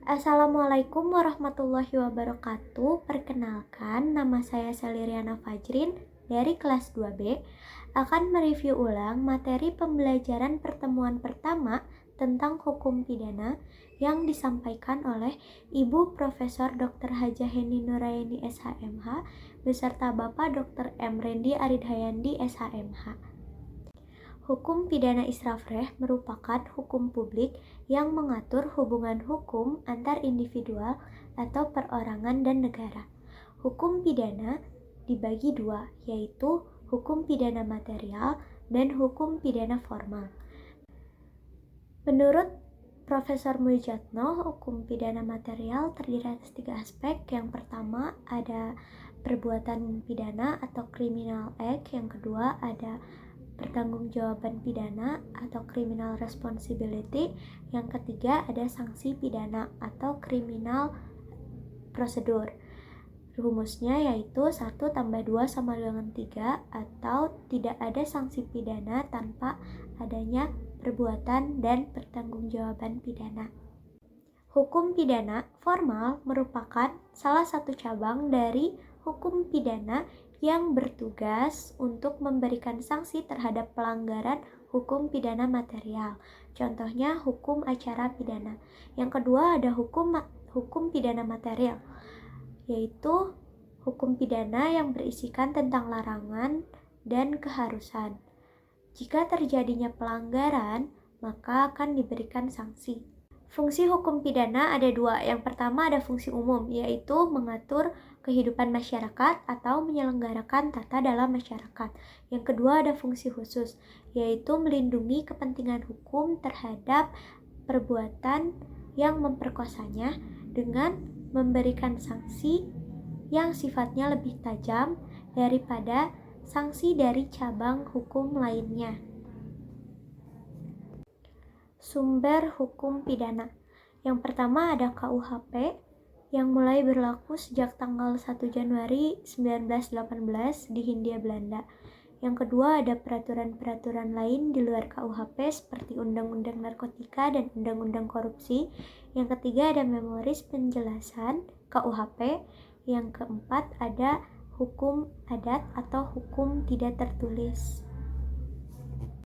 Assalamualaikum warahmatullahi wabarakatuh. Perkenalkan, nama saya Seliriana Fajrin dari kelas 2B akan mereview ulang materi pembelajaran pertemuan pertama tentang hukum pidana yang disampaikan oleh Ibu Profesor Dr. Hajah Heni Nuraini SHMH beserta Bapak Dr. M. Rendi Aridhayandi SHMH. Hukum pidana israfreh merupakan hukum publik yang mengatur hubungan hukum antar individual atau perorangan dan negara. Hukum pidana dibagi dua, yaitu hukum pidana material dan hukum pidana formal. Menurut Profesor Mujatno, hukum pidana material terdiri atas 3 aspek. Yang pertama ada perbuatan pidana atau criminal act, yang kedua ada pertanggungjawaban pidana atau criminal responsibility, yang ketiga ada sanksi pidana atau criminal prosedur. Rumusnya yaitu 1 tambah 2 sama dengan 3, atau tidak ada sanksi pidana tanpa adanya perbuatan dan pertanggungjawaban pidana. Hukum pidana formal merupakan salah satu cabang dari hukum pidana yang bertugas untuk memberikan sanksi terhadap pelanggaran hukum pidana material. Contohnya hukum acara pidana. Yang kedua ada hukum pidana material, yaitu hukum pidana yang berisikan tentang larangan dan keharusan. Jika terjadinya pelanggaran, maka akan diberikan sanksi. Fungsi hukum pidana ada 2. Yang pertama ada fungsi umum, yaitu mengatur kehidupan masyarakat atau menyelenggarakan tata dalam masyarakat. Yang kedua ada fungsi khusus, yaitu melindungi kepentingan hukum terhadap perbuatan yang memperkosanya dengan memberikan sanksi yang sifatnya lebih tajam daripada sanksi dari cabang hukum lainnya. Sumber hukum pidana. Yang pertama ada KUHP yang mulai berlaku sejak tanggal 1 Januari 1918 di Hindia Belanda. Yang kedua ada peraturan-peraturan lain di luar KUHP seperti Undang-Undang Narkotika dan Undang-Undang Korupsi. Yang ketiga ada memoris penjelasan KUHP. Yang keempat ada hukum adat atau hukum tidak tertulis.